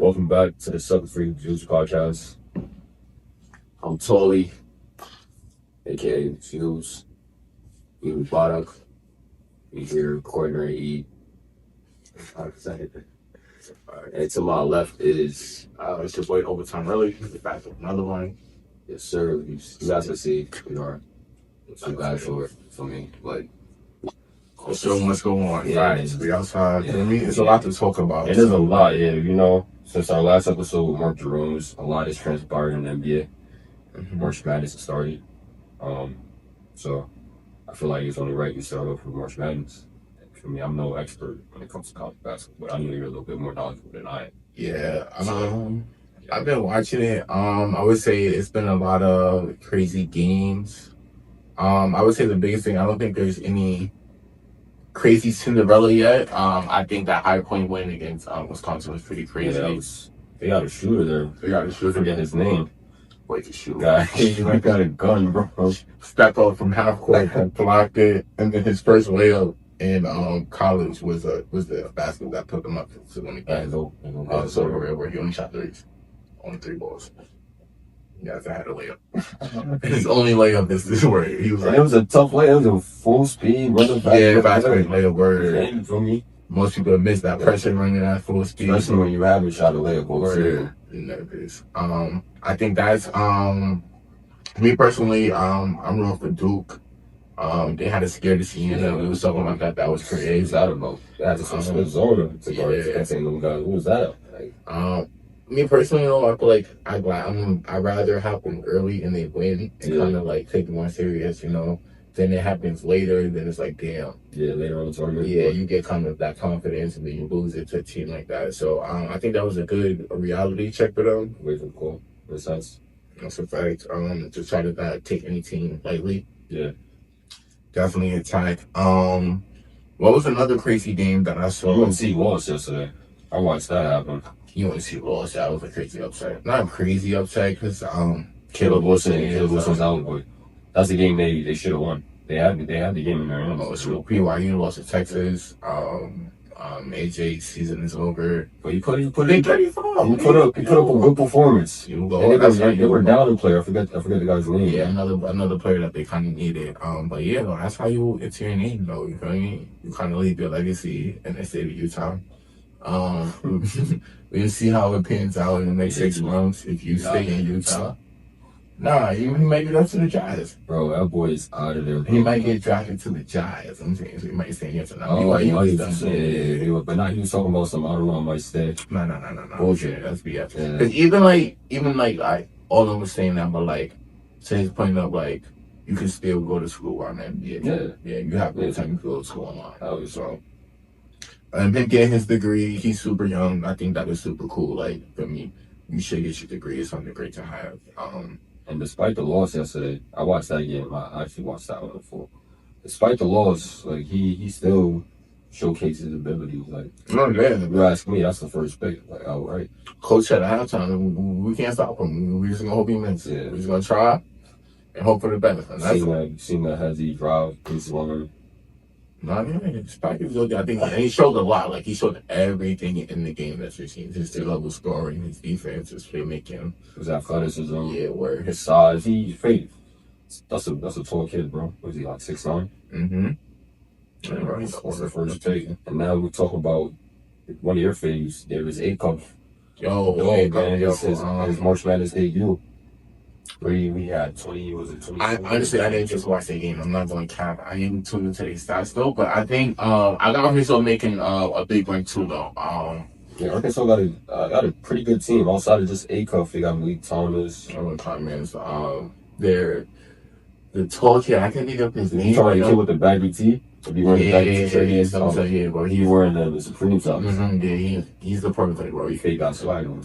Welcome back to the SFHV POD podcast. I'm Tully, aka Fuse. We Barak. We here recording our E. And to my left is it's your boy Overtime Early. Back with another one. yes sir. You guys can see we are too bad for me, but There's so much going on. Yeah. Right. We outside. I mean, it's a lot to talk about. it is a lot. Yeah, since our last episode with Mark Jerome's, a lot has transpired in the NBA. March Madness has started. So I feel like it's only right to start off with March Madness. For me, I'm no expert when it comes to college basketball, but I know you're a little bit more knowledgeable than I am. Yeah. I've been watching it. I would say it's been a lot of crazy games. I would say the biggest thing, I don't think there's any crazy Cinderella yet. I think that High Point win against Wisconsin was pretty crazy. Yeah, they got a shooter there. I forget his name. Wait to shoot. Guy, he got a gun, bro. Step up from half court and blocked it, and then his first layup in college was the basket that put him up to win the game. So where he only shot threes, only 3 balls. Yes, I had a layup. His only layup is where he was. It was a tough layup. It was a full speed running back. Yeah, basket layup. Word. For me, most people miss that pressure running at full speed, especially when you haven't shot a layup. I think that's me personally. I'm rooting for Duke. They had a scare to see, it was something like that. That was crazy. What's that about? They had to switch zone to guard them guys. What was that? Me personally, I feel like I'd rather have them early and they win and kind of like take them more serious, Then it happens later, then it's like, damn. Yeah, later on the tournament. Yeah, you get kind of that confidence and then you lose it to a team like that. So I think that was a good reality check for them. Way for the call. Makes sense. That's a fact. To try to not take any team lightly. Yeah. Definitely attack. What was another crazy game that I saw? UNC lost yesterday. I watched that happen. UNC lost. That was a crazy upset. Not a crazy upset because Caleb Wilson's out, but that's the game they should have won. They had the game in their hands. It's real. BYU lost to Texas. AJ's season is over. But he put up a good performance. They were down a player. I forget the guy's name. Yeah, another player that they kind of needed. But yeah, that's how you it's your name though. You feel me? You kind of leave your legacy in the state of Utah. We'll see how it pans out in the next 6 months if you stay in Utah. Nah, he might get up to the Jazz. Bro, that boy is out of there. Bro. He might get drafted to the Jazz. I'm saying, so he might stay here tonight. But now he was talking about some, I don't know, I might stay. No. Bullshit. That's BS. Because even all of them was saying that, but like, to his point of like, you can still go to school on the NBA. Yeah, you have no time to go to school online. So, and him getting his degree, he's super young. I think that was super cool. Like, for me, you should get your degree. It's something great to have. And despite the loss yesterday, I watched that game. I actually watched that one before. Despite the loss, like he still showcases his abilities. Like, if you ask me, that's the first pick. Like, outright. Coach said at halftime, we can't stop him. We're just gonna hope he makes it. We're just gonna try and hope for the best. Seen that Hezzy drive, he's one. No, his package was good. I think he showed a lot. Like, he showed everything in the game that's seen. His level scoring, his defense, his playmaking. His athleticism. Yeah, where his size. He's fake. That's a tall kid, bro. Was he like 6'9"? Mm-hmm. That's the first pick. And now we talk about one of your faves. There was A-Cup. His March Madness debut. We had 20. Was it 20? Honestly, I didn't just watch that game. I'm not going to cap. I didn't tune into these stats though, but I think I got Arkansas making a big run too though. Yeah, Arkansas got a pretty good team outside of just A-Cup. They got Malik Thomas. They're the tall kid. I can't think of his name. You talking about the kid with the baggy tee? He wearing the Supreme socks. Yeah, he's the perfect bro. He got swag on.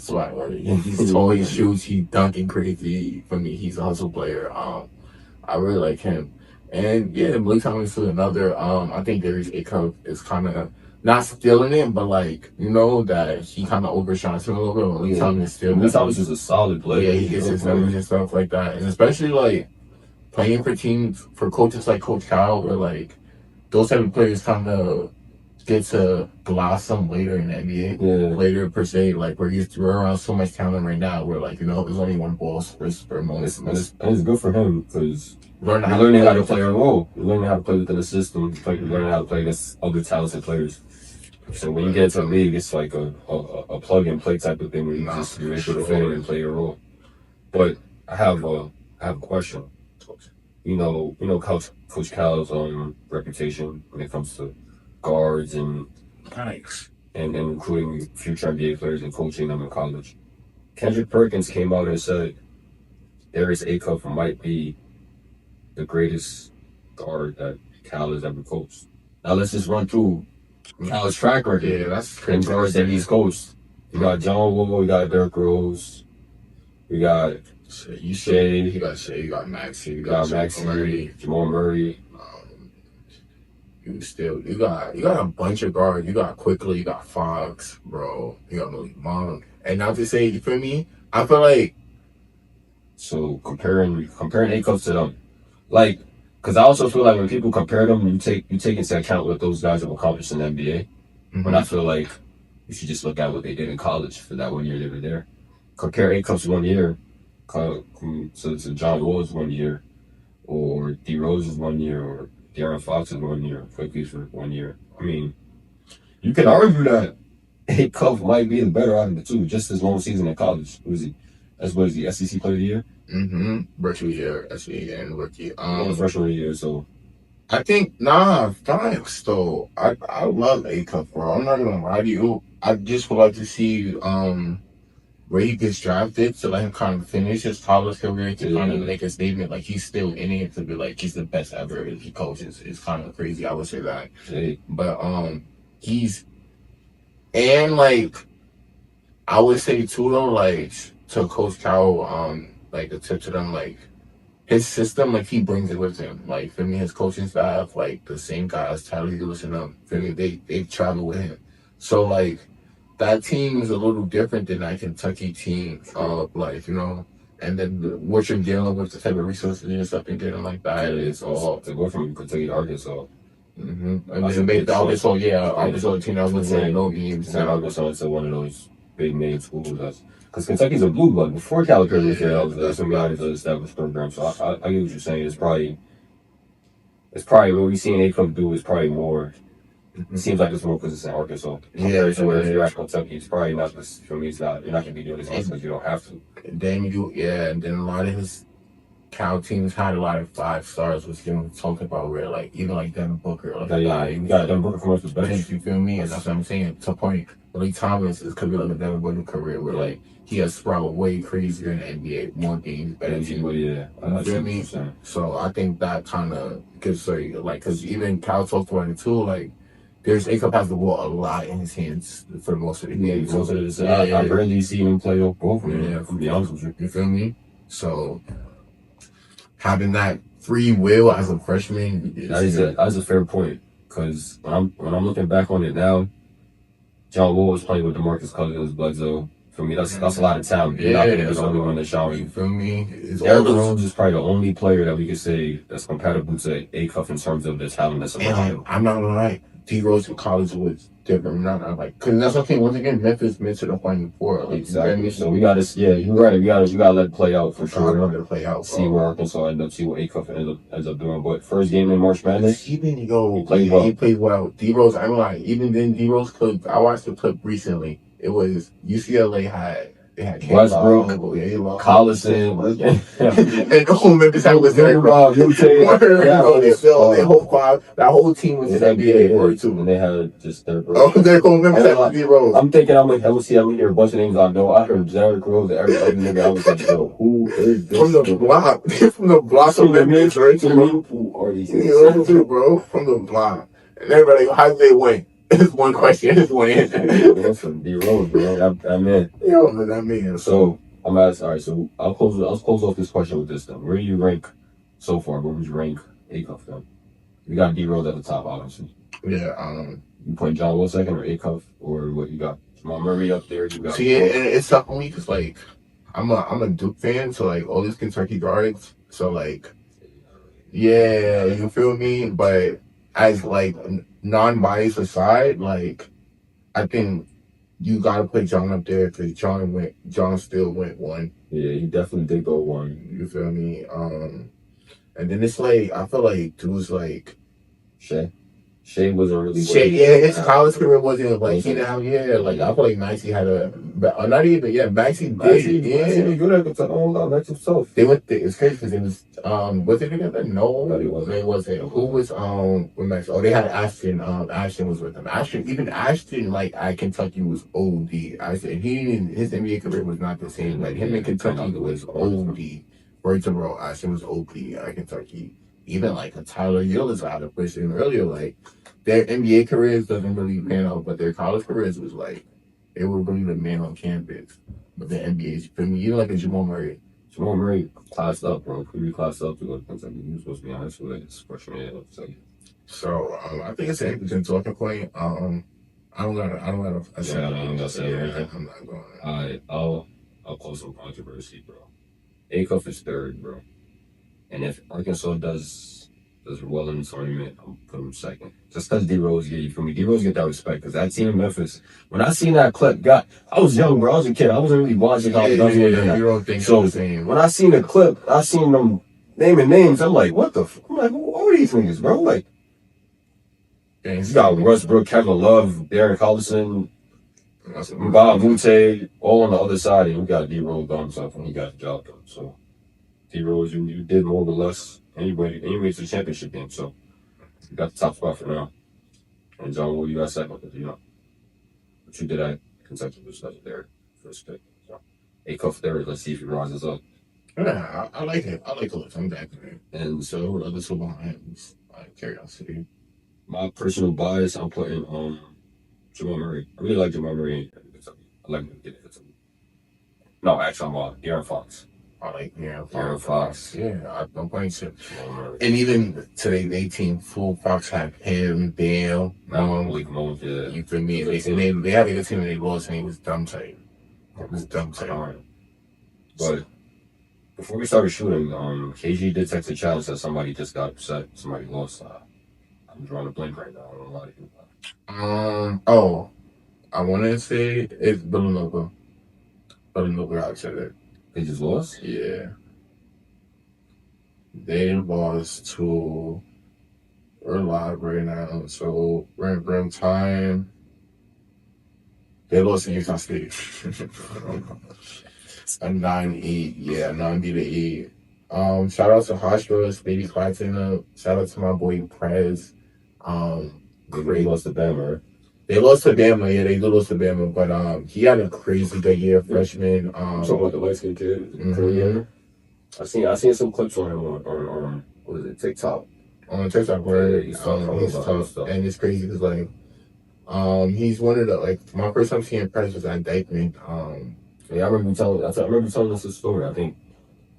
He's tall, he shoots, he's dunking crazy. For me, he's a hustle player. I really like him. And yeah, Malik Thomas is another. I think Darius A-Cup is kind of not stealing it, but like, that he kind of overshines him a little bit. Malik Thomas is a solid player. Yeah, he gets his numbers and stuff like that. And especially like playing for teams, for coaches like Coach Kyle, where like those type of players kind of get to blossom later in the NBA. Yeah. Later, per se, like, we're around so much talent right now where, like, there's only one ball for most. And it's good for him because you're Learning learning how to play a role. You're learning how to play within the system. You're learning how to play against other talented players. So when you get into a league, it's like a plug and play type of thing where you're able to fit in and play your role. But I have a question. You know, Coach Cal's reputation when it comes to guards and including future NBA players and coaching them in college. Kendrick Perkins came out and said Darius Acuff might be the greatest guard that Cal has ever coached. Now let's just run through Cal's track record. Yeah, that's crazy. And guards that he's coached. You got John Wall, you got Derrick Rose, you got Shea, you got Maxey, you got Maxey, Jamal Murray. You got a bunch of guards. You got Quickly, you got Fox, bro. You got Malik Monk. And not to say, you feel me? I feel like so comparing Acuff to them, like, because I also feel like when people compare them, you take into account what those guys have accomplished in the NBA. Mm-hmm. But I feel like you should just look at what they did in college for that 1 year they were there. Compare Acuff's 1 year to John Wall's 1 year, or D Rose's 1 year, or De'Aaron Fox's 1 year, Quickly's for 1 year. I mean, you can argue that Acuff might be the better out of the two, just his long season in college. What is he, SEC Player of the Year? Mm-hmm. Virtual year, SEC and rookie. Freshman year, so. I think, thanks, though. I love Acuff, bro. I'm not gonna lie to you. I just would like to see, where he gets drafted to let him kind of finish his college career to kind of make a statement like he's still in it to be like he's the best ever he coaches. It's kind of crazy, I would say that. But he's and like I would say too though, like to Coach Cal, like a tip to them, like his system, like he brings it with him. Like for me, his coaching staff, like the same guys, Tyler Lewis and them, for me, they travel with him. So like that team is a little different than that Kentucky team, like, and then what you're dealing with, the type of resources and stuff and getting like that is all. To go from Kentucky to Arkansas. Mm-hmm. And then make the Arkansas, Arkansas team that was winning no games. And Arkansas is one of those big name schools. Because Kentucky's a blue blood. Before Calipari was there, that's when we had an established program. So I get what you're saying. It's probably what we see Acuff do is probably more. It seems like it's more because it's in Arkansas. Yeah, so whereas you're at Kentucky, it's probably not just, for me, it's not, you're not going to be doing this because you don't have to. And then and then a lot of his Cal teams had a lot of 5 stars, which you talking about where, like, even like Devin Booker. Like, you got Devin Booker from the bench. You feel me? And that's what I'm saying. To point, Lee Thomas could be like a Devin Booker career where, like, he has sprouted way crazier in the NBA, more games, better team. Yeah, you feel me? So I think that kind of could say, like, because even Cal talked about it too, like, Acuff has the ball a lot in his hands for most of the games. I barely see him play both of them. Yeah, to be honest with you. You feel me? So having that free will as a freshman that's a fair point. Because when I'm looking back on it now, John Wall was playing with DeMarcus Cousins, Bledsoe. For me, that's a lot of talent. You're not going to be the only one that's showing. You feel me? Derrick Rose is probably the only player that we could say that's compatible to Acuff in terms of the talent that's around him. I'm not gonna lie. D Rose in college was different. Not like because that's okay. Once again, Memphis made to the Final Four. Like, exactly. So we got to. Yeah, you're right. You got to let it play out for sure. Let it play out. See where Arkansas ends up. See what Acuff ends up doing. But first game in March Madness, he played well. D Rose. I'm like even then D Rose clip. I watched the clip recently. It was UCLA had. Westbrook, Collison, and the whole Memphis was there. That whole team was in NBA too. And they had just their they're going Memphis had D-Rose. I'm thinking, I'm hear a bunch of names I know. I heard Derrick Rose and every other nigga. I was like, yo, who is this? From the block. From the block of Memphis, right? Who are these niggas? Bro. From the block. And everybody, how did they win? It's one question. It's one answer. That's from D Rose, bro. I'm in. That man. So I'm asking. All right. So I'll close off this question with this then. Where do you rank so far? Where would you rank Acuff then? You got D Rose at the top, obviously. Yeah. You put John Wall second or Acuff or what? You got Jamal Murray up there. You got. See, it's tough for me because like I'm a Duke fan, so like all these Kentucky guards. So like, yeah, you feel me? But as like non-biased aside, like I think you gotta put John up there because John still went one. Yeah, he definitely did go one. You feel me? And then it's like I feel like dudes like Shea wasn't really. Yeah, his college career wasn't like he now. Yeah, like I feel like Maxey had not even. Yeah, Maxey did. Maxey good at the own lot, Maxey himself. They went. It's crazy because it was it together? No, it wasn't. Who was with Maxey? Oh, they had Ashton. Ashton was with them. Ashton, like at Kentucky was OD. Ashton, his NBA career was not the same. Like him in Kentucky was OD. Word to bro, Ashton was OD at Kentucky. Even like a Tyler Gillis out of pushing earlier, like their NBA careers doesn't really pan out, but their college careers was like they were really the man on campus. But the NBA, for me, even like a Jamal Murray. Jamal Murray classed up, bro. He classed up to go to Kentucky. He was supposed to be honest with his freshman year. So I think it's an interesting talking point. I don't gotta. I'm not going. Alright, I'll close some controversy, bro. Acuff is third, bro. And if Arkansas does well in the tournament, I'm put him second. Just because D-Rose get you for me. D-Rose get that respect because that team in Memphis, when I seen that clip, I was young, bro. I was a kid. I wasn't really watching how it was. So when I seen the clip, I seen them naming names. I'm like, what the I'm like, who are these niggas, bro? Like, you got Westbrook, Kevin Love, Darren Collison, Bob Mute, all on the other side, and we got D-Rose by himself when he got the job done. So D-Rose, you did more or less anyway to the championship game, so you got the top spot for now. And John, what you got second? Because what you did at Kentucky was legendary first pick. So Acuff third. Let's see if he rises up. Yeah, I like it. I like it. I'm back there. And so other two behind curiosity. My personal bias, I'm putting Jamal Murray. I really like Jamal Murray in Kentucky. I like him to get it Kentucky. No, actually, I'm De'Aaron Fox. I like De'Aaron Fox. Yeah, I'm playing shit. And even today, they team full Fox had him, Bam, Malik Monk, yeah. You feel me? And they had a good team and they lost and he was dumb tight. Right. But before we started shooting, KG did text a challenge that somebody just got upset. Somebody lost. I'm drawing a blank right now. I don't know a lot of I want to say it's Villanova. I said it. They just lost? Yeah. They lost to. We're live right now, so we're in grim time. They lost to Utah State. A 9-8, yeah, 9-8. Shout out to Hostros, Baby Claxton. Shout out to my boy Prez. They lost to Bama, right? They lost to Bama, yeah, they did lose to Bama, but he had a crazy good year, freshman. Talking about the light-skinned kid, mm-hmm. I seen some clips on him on what is it, TikTok? On TikTok, where he's tough, and it's crazy because like, he's one of the like my first time seeing Prez was at Dykeman. Yeah, I remember telling us the story. I think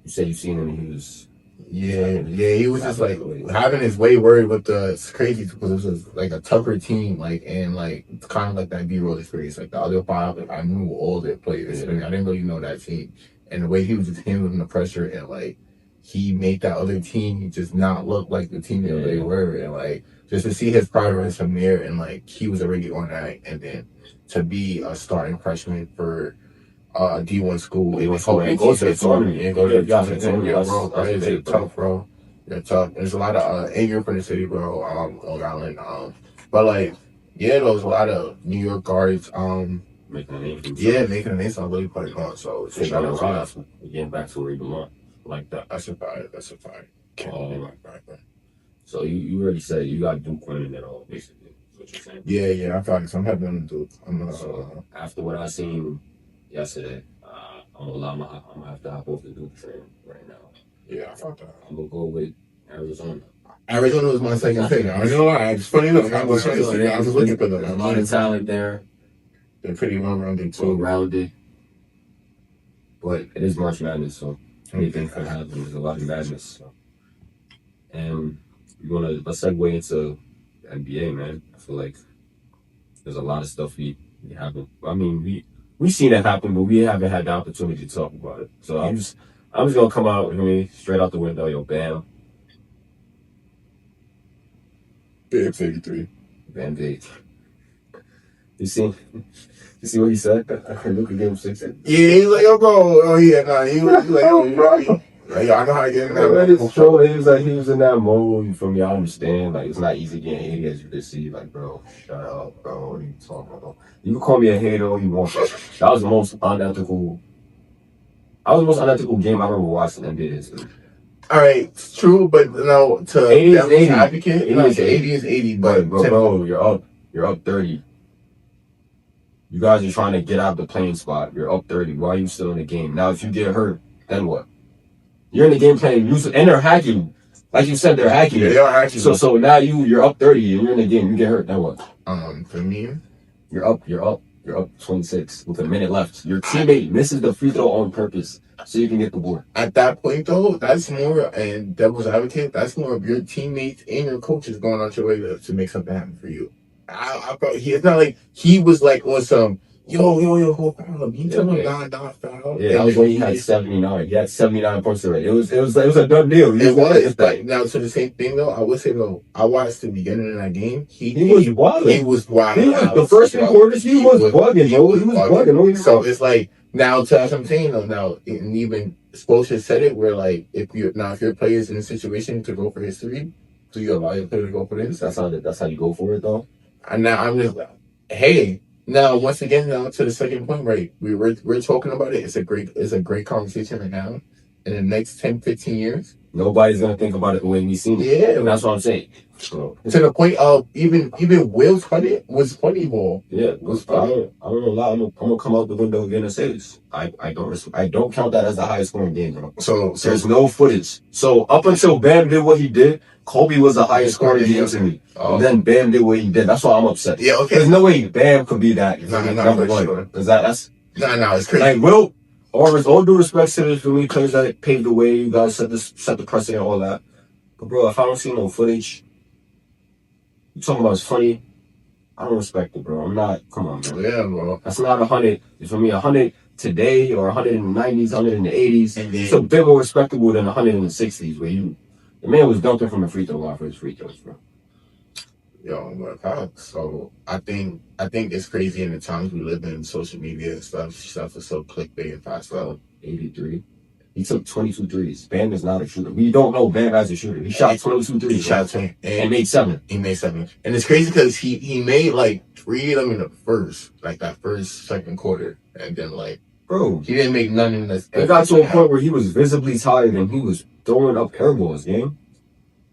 you said you seen him and he was. Yeah, he was just like having his way worried with it's crazy because it was like a tougher team, like and like it's kind of like that B-roll experience. Like the other five, like I knew all their players, I didn't really know that team, and the way he was just handling the pressure and like he made that other team just not look like the team that they were, and like just to see his progress from there, and like he was already on that, and then to be a starting freshman for. D1 school. It was and go to the tournament. And go to the tournament, bro. It's tough, bro. They're tough. There's a lot of anger from the city, bro. Long Island. But like, yeah, there was a lot of New York guards. Making a name. Making a name. So I'm really putting on. So it's getting back to where you belong. Like that. That's a fact. So you already said you got Duke winning it all, basically. That's what you're saying. Yeah. I feel like I'm happy on Duke. So after what I seen yesterday, I'm gonna have to hop off the Duke train right now. Yeah, I thought that. I'm gonna go with Arizona. Arizona was my second pick. I was gonna lie. It's funny enough. I was looking for them. There's a lot of talent there. They're pretty well-rounded too. Well-rounded. But it is March Madness, so anything could happen. There's a lot of madness. So. And let's segue into the NBA, man. I feel like there's a lot of stuff we haven't. I mean, we've seen it happen, but we haven't had the opportunity to talk about it. So I'm just gonna come out with me straight out the window, yo, bam. Bam's 83. Bam's age. You see what he said? Luka gave him 6. Yeah, he's like, oh, bro. Oh, yeah, nah. He was like, oh, bro. Like, I know how to get in that mode. It's true. He was in that mode. You feel me? I understand. Like, it's not easy getting hated, as you can see. Like, bro, shut up, bro. What are you talking about? You can call me a hater all you want. That was the most unethical game I remember watching in NBA history. All right, it's true, but no, to 80 is 80. Advocate, 80 is 80, but bro, you're up 30. You guys are trying to get out of the playing spot. You're up 30. Why are you still in the game? Now, if you get hurt, then what? You're in the game playing, and they're hacking. Like you said, they're hacking. Yeah, they are hacking. So now you're up 30 and you're in the game. You get hurt, then what? For me, you're up 26 with a minute left. Your teammate misses the free throw on purpose so you can get the board. At that point, though, that's more, and devil's advocate, that's more of your teammates and your coaches going out your way to make something happen for you. I thought it's not like he was like on some yo, hold on. He told him not foul. Yeah, that was when he had 79. He had 79 points already. It was a done deal. It was. But now, so the same thing though. I would say though, I watched the beginning of that game. He was wild. He was wild. The first 3 quarters, he was bugging, bro. He was bugging. So it's like now, to as I'm saying though, now and even Spoelstra said it, where like if your player is in a situation to go for his 3, do you allow your player to go for this? That's how you go for it though. And now I'm just hey. Now, once again, to the second point, right? We're talking about it. It's a great conversation right now. In the next 10, 15 years, nobody's gonna think about it the way we seen it. Yeah, and that's what I'm saying. So, to the point of even Will's funny ball. Yeah, was funny. I don't know. I'm gonna come out the window again and say this. I don't count that as the highest scoring game, bro. So there's no footage. So up until Bam did what he did, Kobe was the highest scoring game to me. Oh. And then Bam did what he did. That's why I'm upset. Yeah, okay. There's no way Bam could be that. Number one. Sure. Cause that's it's crazy. Like Will, or with all due respect to the players that paved the way, you guys set the precedent, all that. But bro, if I don't see no footage, you talking about it's funny, I don't respect it, bro. I'm not. Come on, man. Yeah, bro. That's not 100. For me, 100 today or 100 in the 90s, 100 in the 80s. And then, it's a bit more respectable than 100 in the 60s, where the man was dunking from the free throw line for his free throws, bro. So I think it's crazy in the times we live in. Social media and stuff is so clickbait and fast. 83. He took 22 threes. Bam is not a shooter. We don't know Bam as a shooter. He shot 22 threes. He shot 20 and made 7. He made 7. And it's crazy because he made like 3 of them in the second quarter, and then like, bro, he didn't make none in this. It got to a point where he was visibly tired and he was throwing up air balls, gang.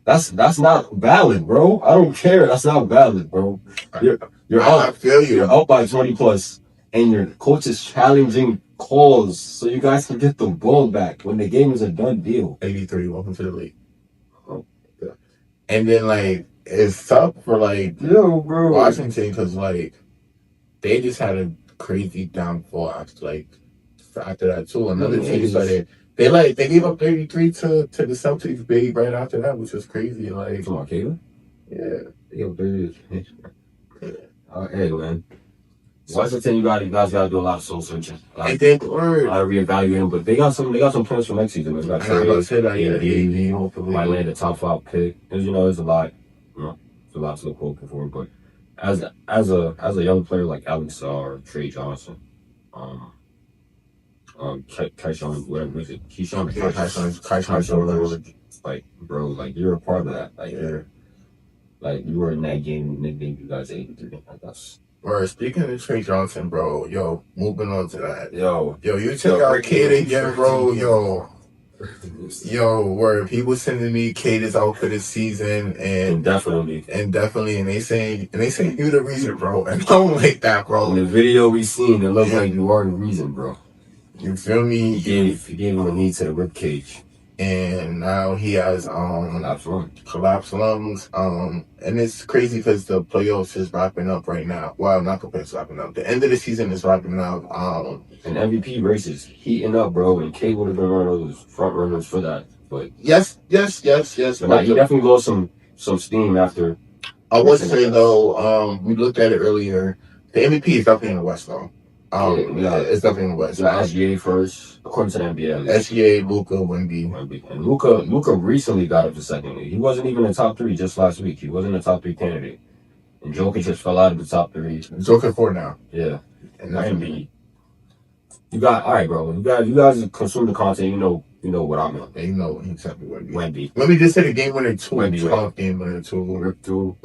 That's not valid, bro. I don't care. That's not valid, bro. You're up. I feel you. You're up by 20 plus, and your coach is challenging calls so you guys can get the ball back when the game is a done deal. 83. Welcome to the league. Oh, yeah. And then like it's tough for like bro, Washington because like they just had a crazy downfall after that too. Another team started. They gave up 33 to the Celtics big right after that, which was crazy. Like, come on, Caleb. Yeah. They gave up 33. Hey, man. Washington, you guys gotta do a lot of soul searching. A lot of reevaluating, but they got some plans for next season. They got trade. Hopefully might land a top 5 pick. Because there's a lot. There's a lot to look forward for. But as a young player like Alex Saw or Trey Johnson, Keyshawn, whatever is it? Keyshawn, like, bro, like you're a part of that. Like you were in that game, nicknamed you guys 83. Like that's. Bro, speaking of Trey Johnson, bro, moving on to that. You check out Cade again, bro, where people sending me Cade is out for this season, and definitely, and they saying you're the reason, bro, and I don't like that, bro. In the video we seen, it looked like you are the reason, bro. You feel me? He gave him a knee to the rib cage. And now he has collapsed lungs. And it's crazy because the playoffs is wrapping up right now. Well, not the playoffs wrapping up. The end of the season is wrapping up. And MVP races heating up, bro. And K would have been one of those front runners for that. But yes. But he definitely lost some steam after. I was saying though, we looked at it earlier. The MVP is definitely in the West though. It's definitely in the West. SGA first, according to the NBA. SGA, Luka, Wemby. And Luka recently got up to second. He wasn't even in the top 3 just last week. He wasn't a top 3 candidate. And Jokic just fell out of the top 3. Jokic 4 now. Yeah. And Wemby. You alright, bro. You guys consume the content. You know what I mean. Yeah, you know exactly what Wemby. Let me just hit a game winner 2. Wemby. Tough game winner 2. Rip through.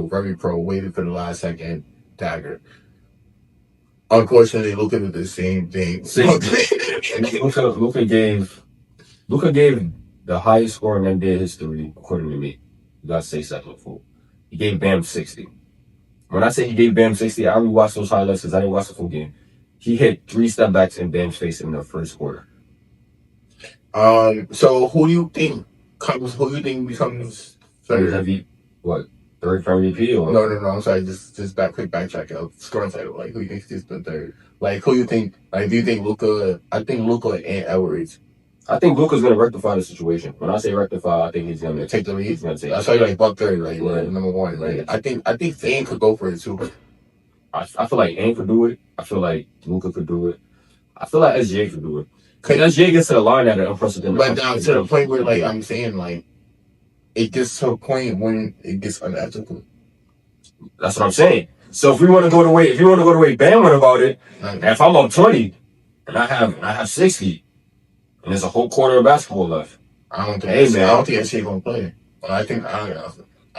Very pro. Waited for the last second. Dagger. Unfortunately, Luka did the same thing. Luka gave the highest score in NBA history, according to me. You gotta say second full. He gave Bam 60. When I say he gave Bam 60, I rewatched those highlights because I didn't watch the full game. He hit 3 step backs in Bam's face in the first quarter. So who do you think becomes third? What? Third for MVP or no? I'm sorry. Just quick backtrack. Scoring title. Like, who you think is the third? Like, who you think? Like, do you think Luka? I think Luka and Edwards. I think Luka's gonna rectify the situation. When I say rectify, I think he's gonna take the lead. He's gonna take. I saw you like buck third, like number 1. Like, I think Thane could go for it too. I feel like Ain could do it. I feel like Luka could do it. I feel like SGA could do it. Because SGA gets to the line at an unprecedented. But down to the point where, like, I'm saying, like, it gets to a point when it gets unethical. That's what I'm saying. So if we want to go the way Bam went about it, and if I'm up 20 and I have 60, and there's a whole quarter of basketball left, I don't think SGA gonna play. I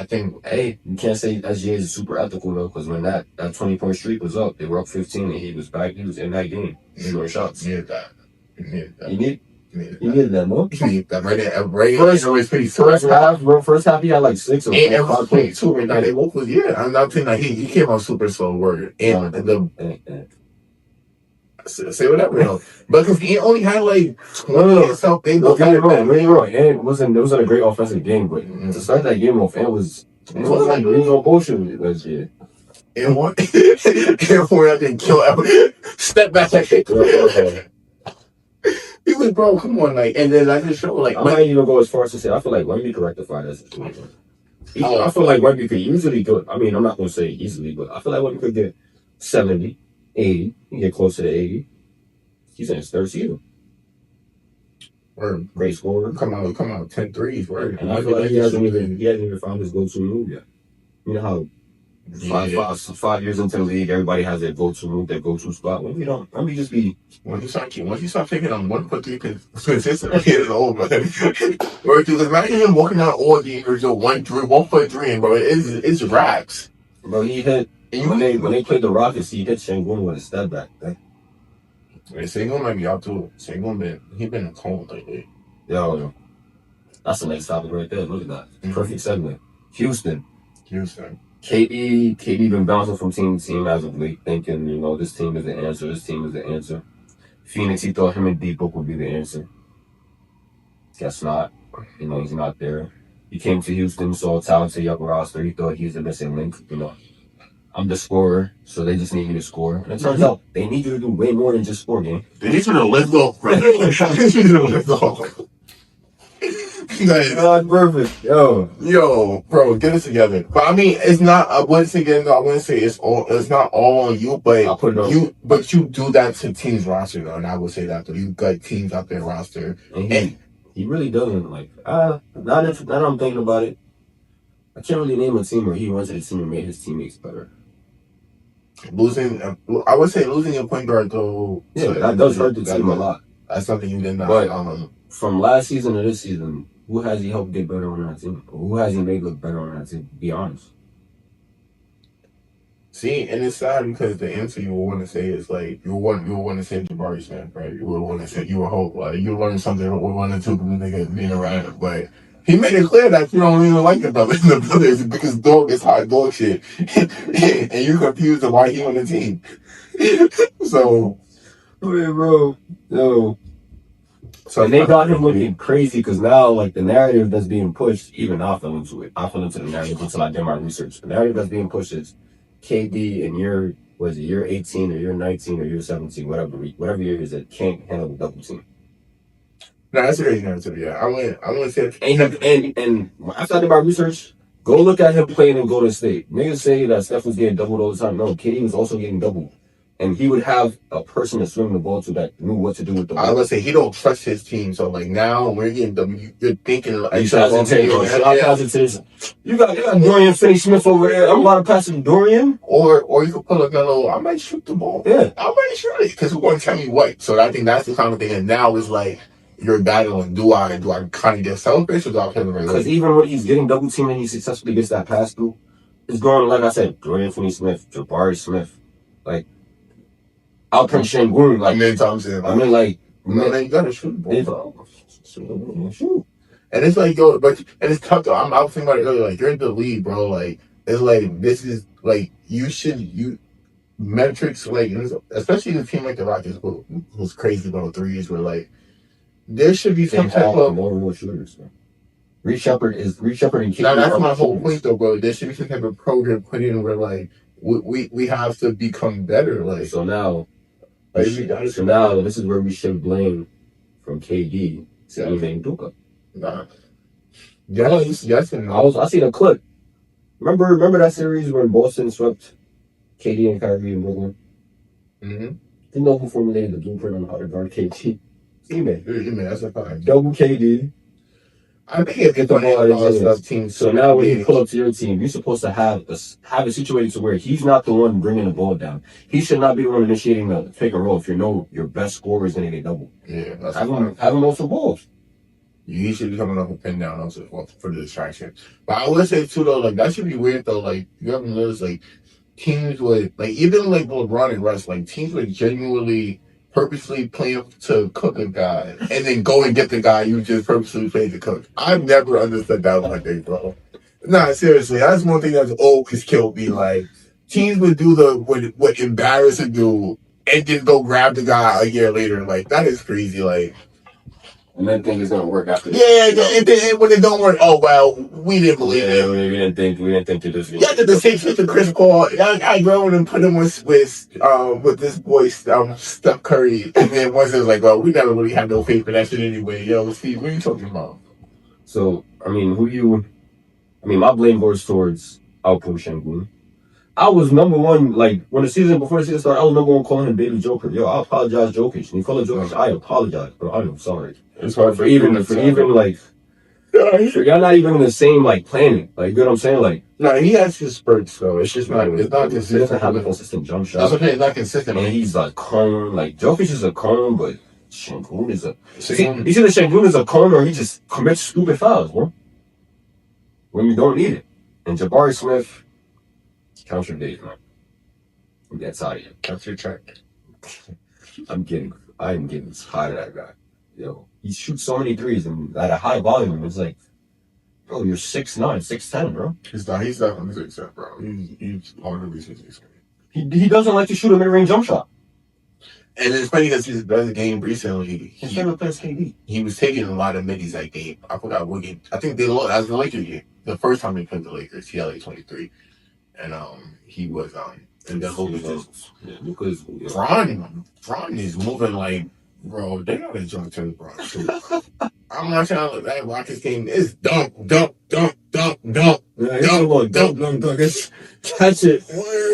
think. Hey, you can't say SGA is super ethical though, because when that 20-point streak was up, they were up 15, and he was back. He was in that game, shooting shots. You needed that. You needed that, no? You needed that right there. First half, he had like 6 or 5 points too. Right now, they woke was I'm not saying that he came out super slow word say whatever, you know. But because he only had like 20 something. Don't get me wrong. And it wasn't a great offensive game, but to start that game off, it was like green on bullshit last year. And one, I didn't kill ever. Step back. He was, bro, come on, like, and then I just show, like, I might even go as far as to say I feel like Wemby could rectify that situation. I feel like Wemby could easily do it. I mean, I'm not going to say easily, but I feel like Wemby could get 70, 80. He can get closer to 80. He's in his third season. Word. Great scorer. Come out 10 threes. Word. And I feel like he hasn't even found his go-to move yet. You know how 5 years into the league, everybody has their go-to move, their go-to spot. When we don't, let me just be. Once you start taking on 1.3 consistently, it's over. Or because imagine him walking out all games or 1.3, bro. It's racks. Bro, he hit. When they played the Rockets, he hit Şengün with a step back. Şengün might be out too. Şengün he been in cold lately. Yo, that's the next topic right there. Look at that. Perfect segment. Houston. KD been bouncing from team to team as of late, thinking, this team is the answer. Phoenix, he thought him and D-Book would be the answer. Guess not. He's not there. He came to Houston, saw a talented young roster. He thought he was the missing link. I'm the scorer, so they just need me to score. And it turns out they need you to do way more than just score, game. They need you to lift off, bro. They need you to lift off. God, perfect. Yo, bro, get it together. But I mean, it's not. I wouldn't say it's not all on you, but I'll put it on. But you do that to teams roster, though, and I would say that. But you got teams out there roster, and he really doesn't like. Now that I'm thinking about it, I can't really name a team where he went to the team and made his teammates better. I would say losing your point guard though. Yeah, that does hurt the team a lot. That's something you did not. But from last season to this season, who has he helped get better on that team? Or who has he made look better on that team? Be honest. See, and it's sad because the answer you will want to say is like you will want to say Jabari Smith, right? You will want to say you will hope like you learn something with 1 or 2 niggas being around, but he made it clear that you don't even like the brother. The brother is because dog is hot dog shit, and you confused why he on the team. So, okay, bro, no. So they got him looking crazy because now, like, the narrative that's being pushed, even I fell into it. I fell into the narrative until I did my research. The narrative that's being pushed is KD in year 18 or year 19 or year 17, whatever year is it, can't handle the double team. No, that's a crazy narrative, yeah. I want to say and after I did my research, go look at him playing in Golden State. Niggas say that Steph was getting doubled all the time. No, KD was also getting doubled. and he would have a person to swing the ball to that knew what to do with the ball. I was gonna say he don't trust his team, so like now we're getting them. You're thinking like you got Dorian Finney-Smith over there. I'm about to pass it to Dorian, or you could put like a little. I might shoot the ball. Yeah, I might shoot it because we're going to tell me what. So I think that's the kind of thing. And now it's like you're battling. Do I kind of get selfish or do I play the right? Because even when he's getting double teamed and he successfully gets that pass through, it's going like I said, Dorian Finney-Smith, Jabari Smith, like. Alperen Şengün, like many times in. I mean, like, you gotta shoot the ball. Shoot. And it's like, yo, and it's tough though. I was thinking about it earlier, like, you're in the league, bro. Like, it's like, this is, like, metrics, like, especially the team like the Rockets, who's crazy about threes, where, like, there should be some type of. More real shooters, man. Reed Shepherd and KD. Now, that's my whole point, though, bro. There should be some type of program put in where, like, we have to become better, like. So now. So now this is where we should blame from KD to Ime Udoka. Nah. Yes, and I seen a clip. Remember that series when Boston swept KD and Kyrie in Brooklyn? Mm-hmm. Didn't know who formulated the blueprint on how to guard KD. Ime, that's a fact. Double KD. I think it's on all teams. So now when you pull up to your team, you're supposed to have it situated to where he's not the one bringing the ball down. He should not be the one initiating the pick and roll if you know your best scorer is going to get double. Yeah, that's have him also balls. You should be coming up and pin down also for the distraction. But I would say too though, like that should be weird though. Like you haven't noticed like teams would like even like LeBron and Russ, like teams would genuinely purposely plan to cook a guy and then go and get the guy you just purposely paid to cook. I've never understood that one day, bro. Nah, seriously, that's one thing that's always killed me. Like teams would do what embarrass a dude and just go grab the guy a year later. Like that is crazy. Like. And then think it's gonna work after. Yeah, and when it don't work, oh well, we didn't believe it. We didn't think that this. Yeah, the same shit to Chris Paul. I go and put him with this boy Steph Curry, and then once it was like, well, we never really had no faith in that shit anyway. Yo, Steve, what are you talking about? So I mean, my blame goes towards Alperen Şengün. I was number one, like, when before the season started, I was number one calling him Baby Joker. Yo, I apologize, Jokic. And you call it Jokic, I apologize, bro. I'm sorry. It's hard for even like, y'all not even in the same, like, planning. Like, you know what I'm saying? Like, no, he has his spurts, though. It's just not consistent. He doesn't have a consistent jump shot. That's okay, it's not consistent. And he's a cone. Like, Jokic is a cone, but Şengün is a... You see the Şengün is a cone, or he just commits stupid fouls, bro. When you don't need it. And Jabari Smith... Count your days, man. Get out of here. Count your check. I am getting tired of that guy. Yo, he shoots so many threes and at a high volume. It's like, bro, you're 6'9", 6'10", bro. He's definitely 6'10", bro. He's hard to be 6'10". He doesn't like to shoot a mid-range jump shot. And it's funny because he's done the game recently. His favorite player is KD. He was taking a lot of middies that game. I forgot what game. I think they lost as the Lakers game. The first time they played the Lakers, he had like 23. And he was and then because Bron is moving like, bro, they gotta jump to the Bron too. I'm not trying to look that Rockets game is dunk. Yeah, dunk. Catch it.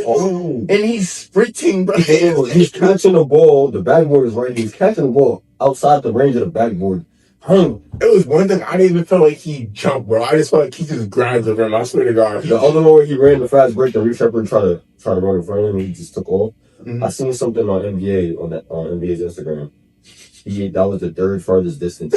Oh. And he's sprinting, bro. He's catching the ball. The backboard is right. He's catching the ball outside the range of the backboard. It was one thing I didn't even feel like he jumped, bro. I just felt like he just grabbed the rim. I swear to God. The other one where he ran the fast break and Reed Shepherd tried to run in front of him, he just took off. Mm-hmm. I seen something on NBA on NBA's Instagram. That was the third farthest distance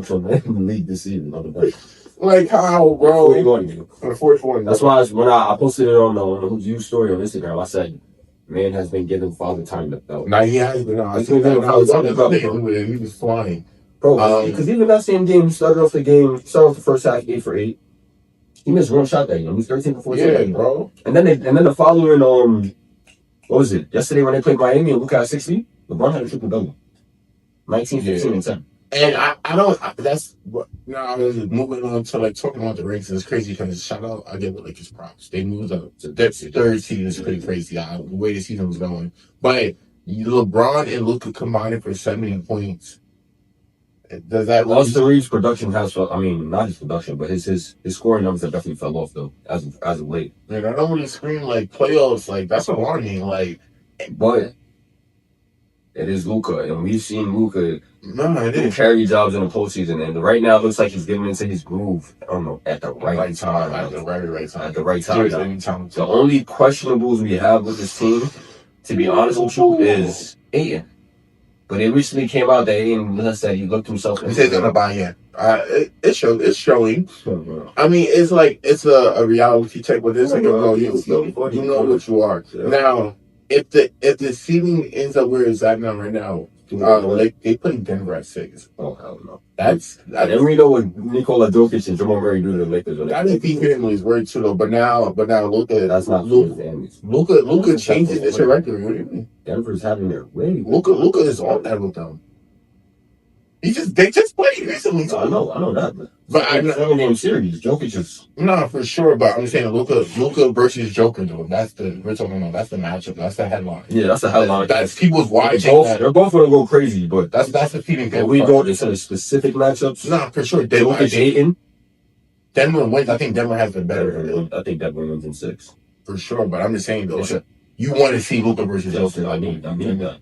from the league this season on the bench. Like how, bro? On the fourth one. That's why when I posted it on the Who's You story on Instagram, I said, man has been given father time to belt. Nah, he has been. I think that he was flying. Bro, because even that same game, started off the first half 8 for 8. He missed one shot that game. He was 13 for 14. Yeah, bro. And then the following, what was it? Yesterday when they played Miami and Luka had 60, LeBron had a triple double. 19, 15, and 10. And I don't. That's what. Now I was moving on to like talking about the ranks. It's crazy because shout out, I give it like his props. They moved up to the third season. Is pretty crazy. The way the season was going, but LeBron and Luka combined for 70 points. Does that Austin Reeves' production has? I mean, not his production, but his scoring numbers have definitely fell off though as of late. Man, I don't really scream like playoffs. Like that's alarming. Like But it is Luka, and we've seen Luka carry jobs in the postseason, and right now it looks like he's getting into his groove. I don't know, at the right time. At the right time. At the right time. The only questionables we have with this team, to be honest with you, is Ayton. But it recently came out that Ayton said he looked himself into it. It's showing. I mean, it's like it's a reality check with this. You know what you are. Now, if the seeding ends up where it's at now right now, they putting Denver at 6. Oh hell no! That's and we know what Nikola Jokic and Jamal Murray do to the Lakers. I think he family's worried too though. But now Luka. That's not Luka changes the trajectory. What do you mean? Denver's having their way. Luka is on that with them. They just played recently. I know that. But I know game series. Jokic is for sure. But I'm saying Luka versus Joker though. That's the matchup. That's the headline. Yeah, that's the headline. That's people's watching. They're both gonna go crazy, but that's the feeding. But we go into the specific matchups. For sure. Denver wins. I think Denver has the better. I think Denver wins in 6 for sure. But I'm just saying though, you want to see Luka versus Joker. I need that.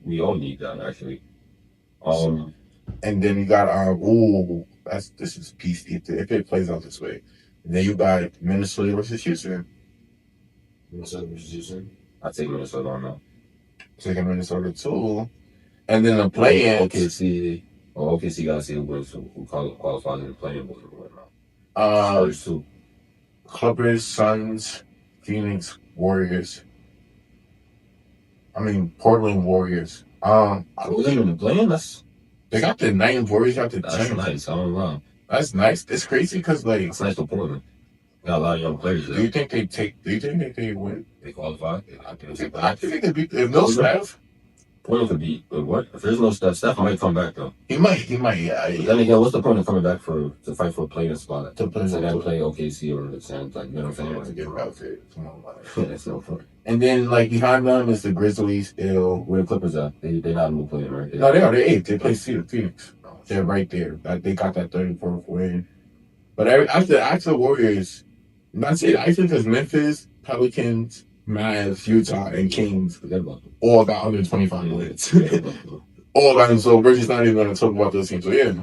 We all need that actually. And then you got this is PC if it plays out this way. And then you got Minnesota versus Houston. Minnesota versus Houston. I take Minnesota on that. Taking Minnesota too. And then the play-in. OKC got to see who qualifies in the play-in right now. Clippers, Suns, Phoenix, Warriors. I mean Portland Warriors. Who's in the play-in? They got the 9 Warriors, got the 10. That's nice. I don't know. That's nice. It's crazy because it's nice for Portland. Got a lot of young players there. Do you think they win? They qualify? I think they beat. If no Steph, Portland could beat. But what? If there's no Steph, Steph might come back though. He might. Yeah. Then again, what's the point of coming back to fight for a play-in spot? To play OKC or the Suns, like you know what I'm saying? To get about it. Come on, man. That's no fun. And then behind them is the Grizzlies still. Where the Clippers are? They're not in the play-in, right? No, they are. They're 8th. They play Phoenix. They're right there. They got that 34th win. But after the Warriors, not say actually because Memphis, Pelicans, Mavs, Utah, and Kings all got under 25 wins. All got them. So we're just not even going to talk about those teams. So yeah,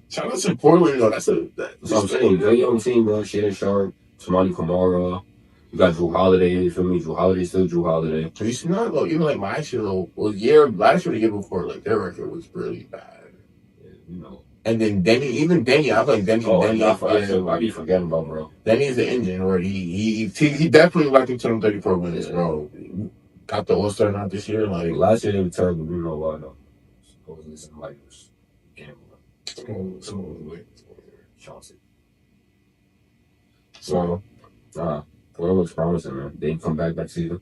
shout out to Portland. That's what I'm saying. Very young team, bro. Shannon Sharp, Tamani Kamara. You got Drew Holiday. You feel me? Drew Holiday still Drew Holiday. So you see, not though. Even last year though, last year, the year before, their record was really bad. You know. And then Denny, I feel like Denny. I be forgetting about bro. Denny's the engine, where he definitely to them 34 wins, bro. Got the All-Star not this year, last year they were terrible. You know why though? Supposedly somebody was gambling. Some Chauncey. So, Portland looks promising, man. They didn't come back season.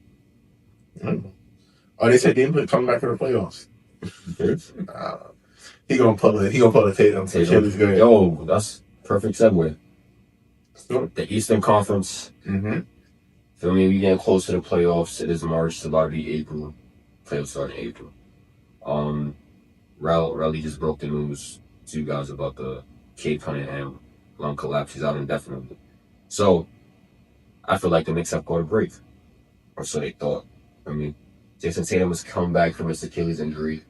Oh, they said they didn't come back for the playoffs. He gonna pull a Tatum. Good. Yo, that's perfect segue. The Eastern Conference. Mm-hmm. Feel me? We getting close to the playoffs. It is March. It's about to be April. Playoffs start in April. Raleigh just broke the news to you guys about the Cade Cunningham lung collapse. He's out indefinitely. So, I feel like the Knicks have caught a break. Or so they thought. I mean, Jason Tatum has come back from his Achilles injury.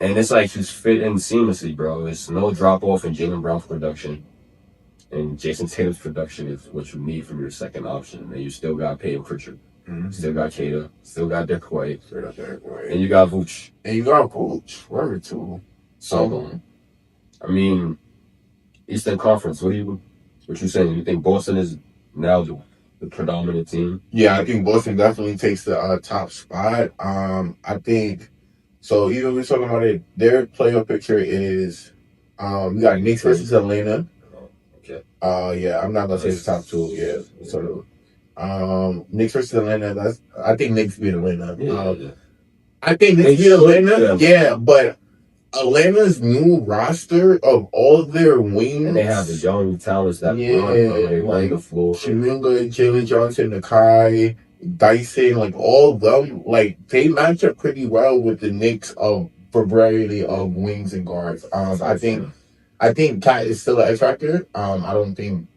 And it's like he's fit in seamlessly, bro. It's no drop-off in Jaylen Brown's production. And Jason Tatum's production is what you need from your second option. And you still got Peyton Pritchard. Mm-hmm. Still got Kata. Still got Derek White. And you got Vooch. And you got Vooch. Word too. So, I mean, Eastern Conference, what you saying? You think Boston is now the predominant team? Yeah, I think Boston definitely takes the top spot. I think... So even we're talking about it, their playoff picture is we got Knicks versus Atlanta. Okay. Yeah, I'm not gonna say the top 2. Yeah, sort of. Knicks versus Atlanta. I think Knicks beat Atlanta. Yeah. I think Knicks beat Atlanta. Yeah, but Atlanta's new roster of all of their wings, and they have the young talents that run the floor. Shaminga, Jalen Johnson, Nakai, Dyson, all of them, they match up pretty well with the Knicks of variety of wings and guards. I think Cat is still an X factor. I don't think.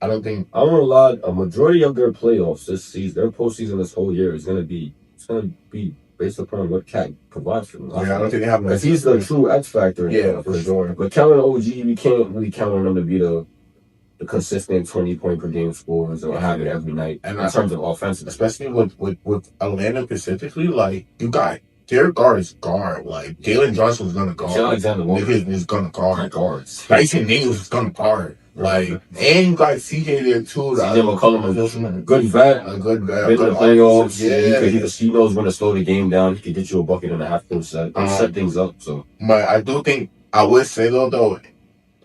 I don't know a lot. A majority of their playoffs this season, their postseason this whole year is going to be it's gonna be based upon what Cat provides for them. Yeah, I don't think they have because he's the true X factor. Yeah, for sure. But counting OG, we can't really count on him to be the consistent 20-point per game scorers or have it every night. And in terms of offensive, especially with Atlanta specifically, like you got their guards guard. Like Jalen Johnson was gonna guard. Alexander Walker is gonna guard. Guards. Dyson Daniels is gonna guard. Like, and you got CJ there too. CJ McCollum, a good vet. A good vet. Been in the playoffs. Yeah. He knows when to slow the game down. He can get you a bucket and a half court set. Set things up. So, but I do think I would say though,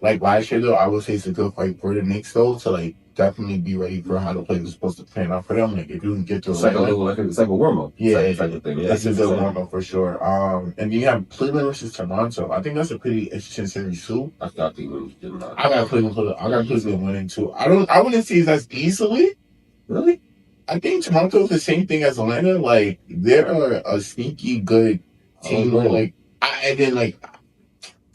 like last year though, I would say it's a good fight for the Knicks though to like definitely be ready for how the players are supposed to plan out for them. Like if you can get to it's like a warm up. Yeah, type of thing. Yeah, that's a good warm up for sure. And you have Cleveland versus Toronto. I think that's a pretty interesting series too. I thought Cleveland did not. I got Cleveland winning too. I wouldn't say it's as easily. Really? I think Toronto is the same thing as Atlanta. Like they're a sneaky good team.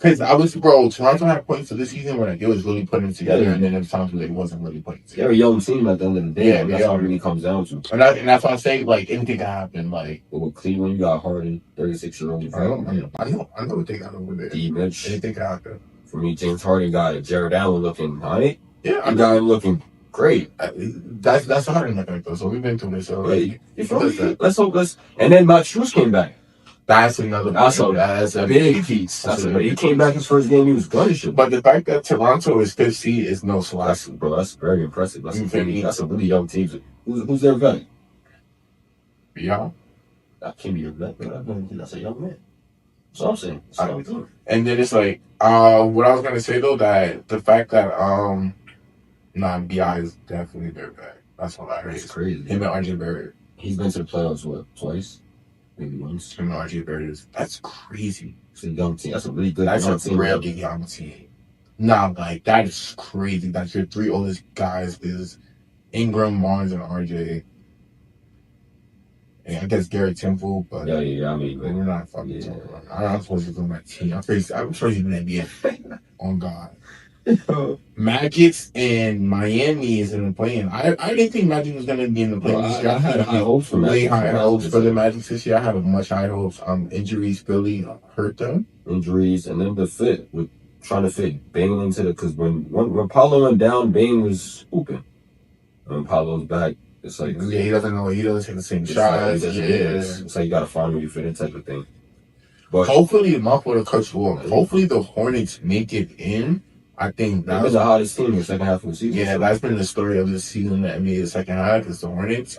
Because Toronto had points for this season where they was really putting it together, and then there's times where they wasn't really putting it together. They're a young team at the end of the day. Yeah, that's what it really comes down to. And that's why I say, like, anything can happen. Like, but with Cleveland, you got Harden, 36-year-old. I know what they got over there. D-Mitch. Anything can happen. For me, James Harden got Jared Allen looking high. Yeah, I got him looking great. That's Harden looking though. So we've been through this already. Let's hope. And then Max Strus came back. That's another. That's a big piece. He came back his first game. He was gunning. But the fact that Toronto is 5th seed is no slouch. That's very impressive. That's a really young team. Who's their vet? Yeah. That can't be a vet, but that's a young man. That's what I'm saying. And then it's like, what I was gonna say though, that the fact that BI is definitely their vet. That's hilarious. That's crazy. Him and RJ Barrett. He's been to the playoffs twice? Maybe once. Him and RJ Barrett. That's crazy. It's a young team. That's a really good team. Really young team. Like that is crazy. That's your 3 oldest guys is Ingram, Barnes, and RJ. And I guess Gary Temple, but yeah. I mean, we're not fucking talking about. I'm supposed to go to my team. I'm sure he's in the NBA. On God. Magic and Miami is in the play-in. I didn't think Magic was gonna be in the play-in this year. I had high hopes for Magic. High hopes for the Magic this year. I had much high hopes. Injuries really hurt them. Injuries and then the fit with trying to fit Bane into because when Paolo went down, Bane was hooping. When Paolo's back, it's like he doesn't know. He doesn't take the same shots. It's like you gotta find where you fit in type of thing. But hopefully, not for the coach will. Hopefully, the Hornets make it in. I think that's the hottest team in the second half of the season. Yeah, that's been the story of this season. The NBA the second half is the Hornets.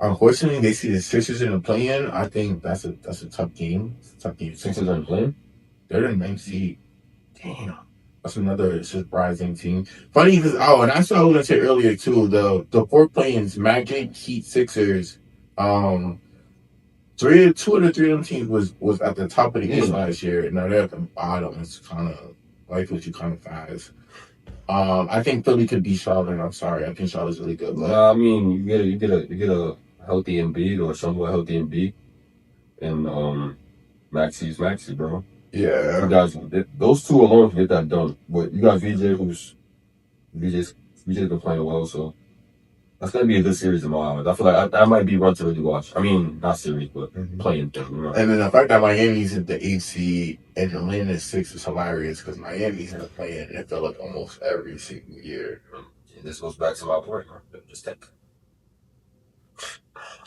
Unfortunately, they see the Sixers in the play-in. I think that's a tough game. Sixers aren't playing. They're in the 9th seed. Damn. That's another surprising team. Funny because and that's what I was gonna say earlier too. The 4 play-ins, Magic, Heat, Sixers. 2 of the 3 of them teams was at the top of the East last year. Now they're at the bottom. It's kind of like what you kind of fast. I think Philly could beat Charlotte. I'm sorry, I think Charlotte's really good. I mean, you get a healthy Embiid or somewhat healthy Embiid, and Maxi's Maxi, bro. Yeah, you guys, those 2 alone can get that done. But you got VJ's been playing well, so that's gonna be a good series in my eyes. I feel like that might be one to really watch. I mean, not series, but playing thing. You know? And then the fact that Miami's at the 8th seed and Atlanta is 6 is hilarious because Miami's in the play-in and feel like almost every single year. And this goes back to my point. Just take.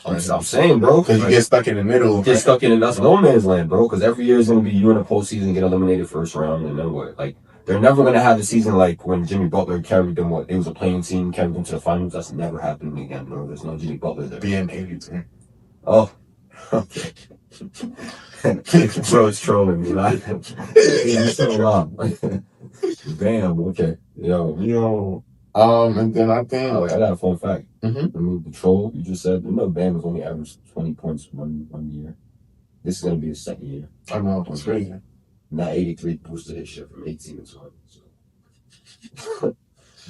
I'm saying, bro, because you get stuck in the middle. Get stuck in that's no man's land, bro. Because every year is gonna be you in the postseason, get eliminated first round, and then what? Like they're never gonna have a season like when Jimmy Butler carried them. It was a playing team, carried them to the finals. That's never happening again, bro. There's no Jimmy Butler there. Being 83. Oh, okay. Bro, it's trolling me. Like, it's so long. Damn. Okay. Yo. And then I think I got a fun fact. Mm-hmm. I mean, the troll you just said. Bam has only averaged 20 points one year. This is gonna be his second year. I know. It's crazy. Now 83 boosted his shit from 18 to 20. So.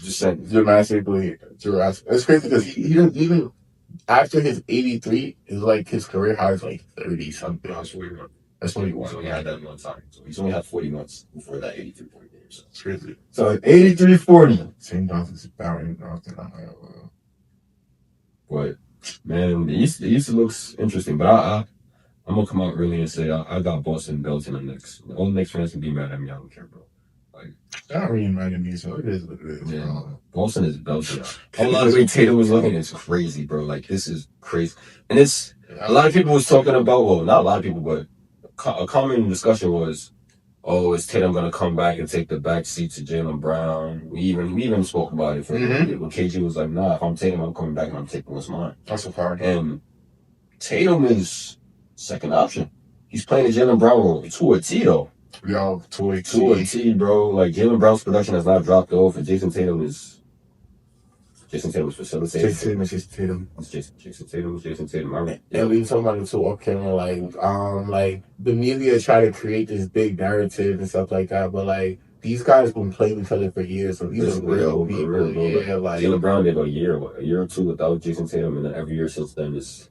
Just saying. Dramatically. It's crazy because he didn't even after his 83 is like his career high is like 30 something. That's what he won. That's what he won. So he had that one time. So he's only had 40 months before that 83 point game. So it's crazy. So 83-40. Same Johnson's Barry Johnson. What? Man, the East looks interesting, but I'm gonna come out early and say I got Boston belting the Knicks. All the Knicks fans can be mad at me. I don't care, bro. Like, they're not really mad at me, so it is what it is. Yeah, Boston is belting. A lot of the way Tatum was looking is crazy, bro. Like, this is crazy, and it's a lot of people was talking about. Well, not a lot of people, but a common discussion was, oh, is Tatum gonna come back and take the back seat to Jaylen Brown? We even spoke about it for a little bit. But KG was like, nah, if I'm Tatum, I'm coming back and I'm taking what's mine. That's a fact. And Tatum is second option. He's playing the Jaylen Brown role to a T, though. Yo, to a T, bro. Like, Jaylen Brown's production has not dropped off, and Jason Tatum is facilitating. Jason Tatum. And we talking about it too off camera, like the media try to create this big narrative and stuff like that, but like these guys been playing with each other for years, so these are real people. Yeah, like Jaylen Brown did a year or two without Jason Tatum, and then every year since then is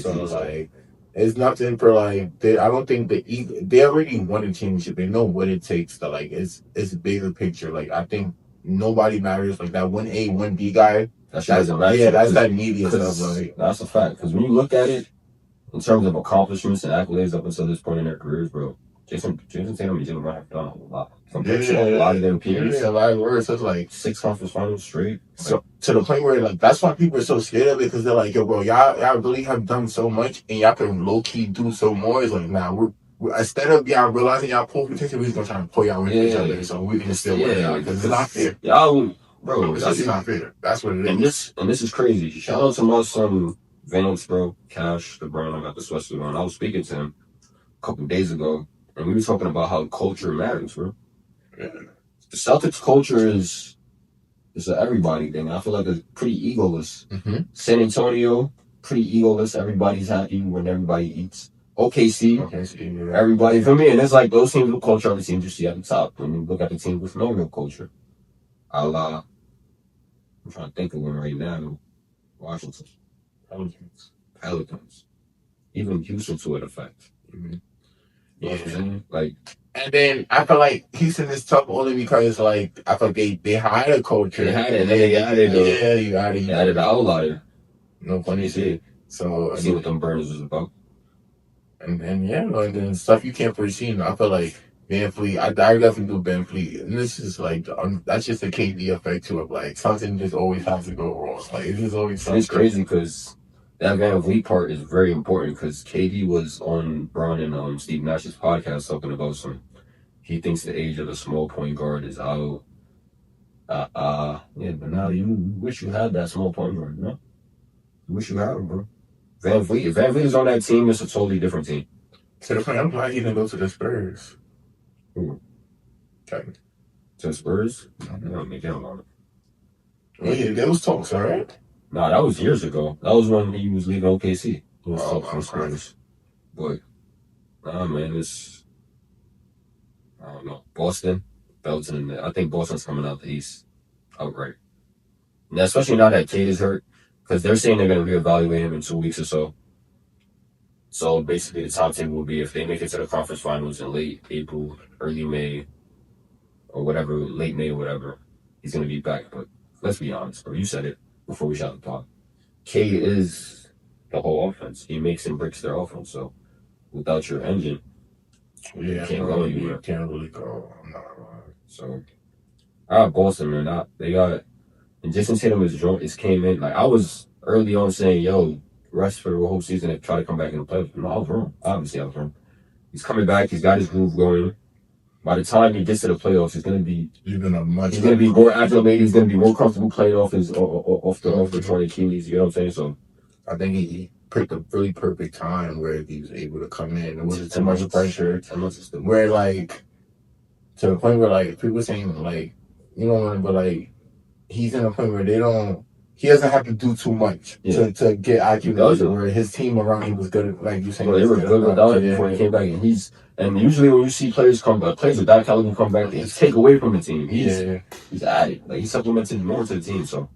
so like it's nothing for like I don't think they already won a championship. They know what it takes to like it's a bigger picture. Like I think nobody matters like that 1A, 1B guy. That's that media stuff. Like that's a fact. Because when you look at it in terms of accomplishments and accolades up until this point in their careers, bro, Jason Tatum and Jaylen Brown have done a lot. A lot of their peers. Yeah, a lot of words. It's like 6 conference finals straight. So to the point where like that's why people are so scared of it, because they're like, yo, bro, y'all really have done so much and y'all can low key do so more. It's like, nah, we're instead of y'all realizing y'all pull potential, we're just gonna try to pull y'all with each other so we can still work out, because it's not fair. Y'all, bro, it's just not fair. That's what it is. And this is crazy. Shout out to my son Vance, bro, Cash, LeBron. I got the sweatsuit on. I was speaking to him a couple days ago, and we were talking about how culture matters, bro. Yeah. The Celtics culture is an everybody thing. I feel like it's pretty egoless. San Antonio, pretty egoless. Everybody's happy when everybody eats. OKC, everybody for me, and it's like those teams with culture are the teams you see at the top. When you look at the teams with no real culture, I'm trying to think of one right now. Washington, Pelicans, even Houston to an effect. Like, and then I feel like Houston is tough only because like I feel like they had a culture. They added an outlier. No funny shit. So see what them burners was about. And then stuff you can't foresee. I feel like Van Fleet. I definitely do Van Fleet, and this is like that's just a KD effect to it. Like something just always has to go wrong. Like it's just always. It's crazy because that Van Fleet part is very important because KD was on Bron and Steve Nash's podcast talking about he thinks the age of the small point guard is out. Yeah, but now you wish you had that small point guard, no? You wish you had him, bro. Van Vliet is on that team, it's a totally different team. To the point, I'm glad he didn't go to the Spurs. Ooh. Okay. To the Spurs? No, make him on it. Well, yeah, there was talks, all right? Nah, that was years ago. That was when he was leaving OKC. It was talks from Spurs. But, nah, man, I don't know. Boston, Belton, I think Boston's coming out the East outright. And especially now that Cade is hurt. Because they're saying they're going to reevaluate him in 2 weeks or so. So basically, the top table will be if they make it to the conference finals in late April, early May, or whatever, late May or whatever, he's going to be back. But let's be honest, bro. You said it before we shot the pod. K is the whole offense. He makes and breaks their offense. So without your engine, you can't go anywhere. You can't really go. I'm not lying. So, Boston, man. They got. And Jason Tatum came in. Like, I was early on saying, yo, rest for the whole season and try to come back in the playoffs. No, I was wrong. Obviously, I was wrong. He's coming back. He's got his groove going. By the time he gets to the playoffs, he's going to be more acclimated. He's going to be more comfortable playing off the torn Achilles. You know what I'm saying? So I think he picked a really perfect time where he was able to come in. It wasn't too much pressure. Where, like, to the point where, like, people saying, like, you know, but, like, he's in a point where he doesn't have to do too much to get accurate. Where his team around him was good, like you saying. Well, they were good without him before he came back. And usually when you see players with that caliber come back, they take away from the team. He's added. Like, he supplemented more to the team. So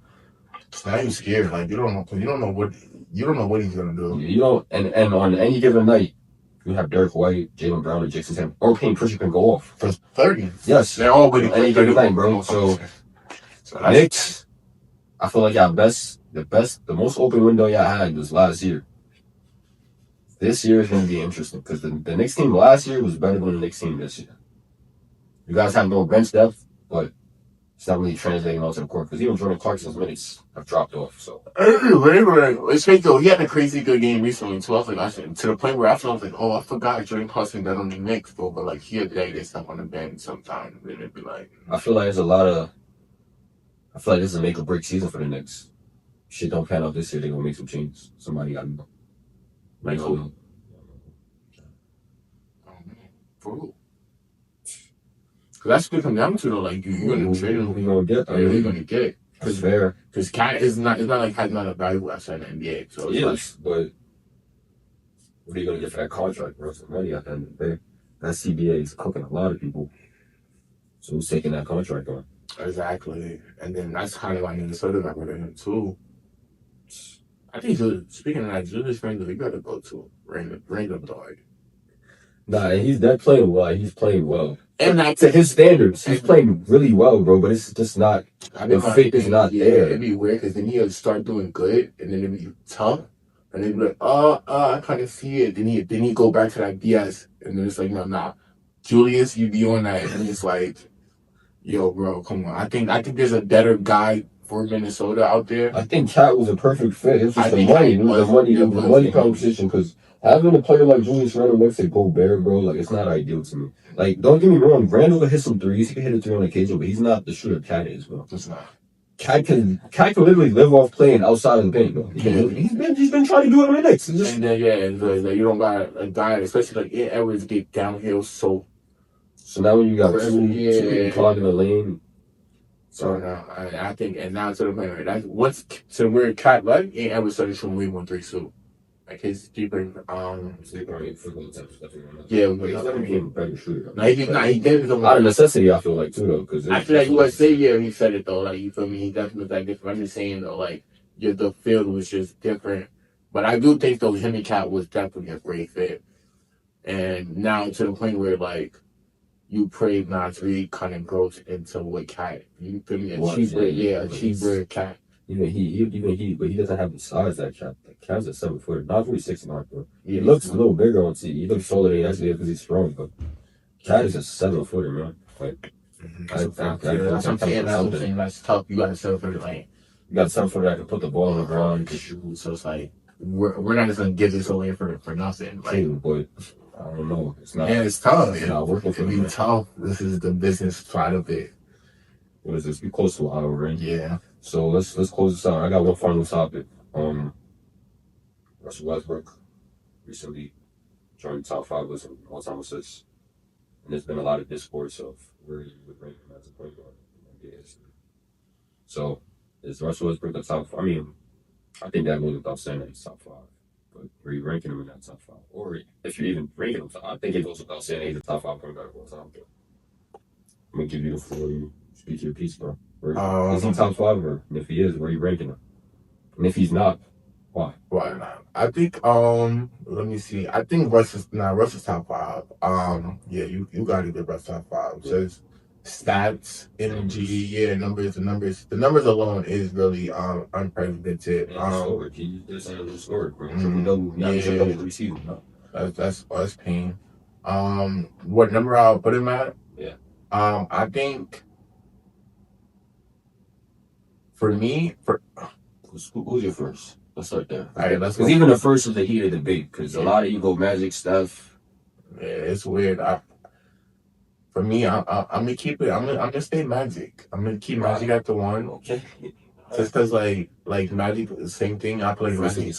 now you're scared. Like, you don't know what he's gonna do. You don't. And on any given night, you have Derek White, Jaylen Brown, and Jason Tatum, or Payne Pritchard can go off for 30. Yes, they're all winning any given night, bro. So Knicks, I feel like y'all best the most open window y'all had was last year. This year is going to be interesting because the Knicks team last year was better than the Knicks team this year. You guys have no bench depth, but it's not really translating onto the court because even Jordan Clarkson's minutes have dropped off. So it's fake though. He had a crazy good game recently too. I was like, to the point where I was like, oh, I forgot Jordan Clarkson got on the Knicks, bro. But like, he had that stuff on the bench sometimes, and it'd be like, I feel like there's a lot of. I feel like this is a make or break season for the Knicks. Shit don't pan out this year. They're gonna make some changes. Somebody got to know. Like who? For that's what it comes down to though. Like you're gonna trade him. Who you gonna get? You're gonna get. That's fair. Because Cat is not. It's not like Cat's not a valuable outside the NBA. So yes, but what are you gonna get for that contract? Bro, some money at the end of the day. That CBA is cooking a lot of people. So who's taking that contract on? Exactly, and then that's kind of like Minnesota got rid of him too. I think speaking of that, Julius Randle, you gotta go to Randle dog. Nah, he's that playing well. He's playing well. And that, to his standards, he's playing really well, bro. But it's just not. The fit is not there. It'd be weird because then he'll start doing good, and then it'd be tough, and then be like, I kind of see it. Then he go back to that BS, and then it's like, no, nah, Julius, you be on that, and it's like, yo, bro, come on. I think there's a better guy for Minnesota out there. I think Cat was a perfect fit. It's just the money. It was the money competition because. Having a player like Julius Randle next to Gobert, bro, like, it's not ideal to me. Like, don't get me wrong, Randle can hit some threes. He can hit a three on occasion, but he's not the shooter Cat is, bro. It's not. Cat can literally live off playing outside of the paint, bro. He's been trying to do it on the Knicks. And then, like, you don't got a guy, especially like Ed Edwards, get downhill so now when you got two people clogging the lane. So now, I think, and now to the point where that's what's to where Cat like Ed Edwards started from way 1-3-2. Like his deeper, yeah, but he's never been a better shooter. No, he did it out of necessity. I feel like too though, because I feel like USA, yeah, he said it though. Like you feel me? He definitely was like different. I'm just saying though, like the field was just different. But I do think though, him and Cat was definitely a great fit. And now to the point where like you pray Nas Reed kind of grows into what Cat. You feel me? A cheaper Cat. Even he, but he doesn't have the size that Cat. Cat's a 7-footer. Not really 6'9", bro. He looks a little bigger on TV. He looks taller than he actually is because he's strong, but Cat is a 7-footer, man. Like, that's what I'm saying. That's tough. You got a 7-footer lane. You got a 7-footer that can put the ball on the ground and shoot. So it's like we're not just gonna give this away for nothing. Like, but I don't know. It's not. Yeah, it's tough. It's not working for me. It's tough. This is the business side of it. What is this? We close to an hour, right? Yeah. So let's close this out. I got one final topic. Russell Westbrook recently joined the top 5 list of all-time assists, and there's been a lot of discourse of where he would rank him as a point guard in NBA history. So is Russell Westbrook the top 5? I mean, I think that goes without saying that he's top 5. But are you ranking him in that top 5? Or if you're even ranking him, I think it goes without saying that he's a top 5 point guard of all time. I'm gonna give you the floor. You speak your piece, bro. Is he top 5, or if he is, where are you ranking him? And if he's not, why? Why not? I think let me see. I think Russ is top 5. Yeah, you got to get Russ top 5. Just stats, energy, numbers. The numbers alone is really unprecedented. There's a story, bro. That's pain. What number I'll put him at? Yeah. I think for me, who's your first? Let's start there. All right, let's go. Because even the first is the heated debate. Because a lot of you go Magic stuff. Yeah, it's weird. For me, I'm gonna keep it. I'm gonna stay Magic. I'm gonna keep Magic at the 1. Okay. Just because like Magic, the same thing. I play Magic.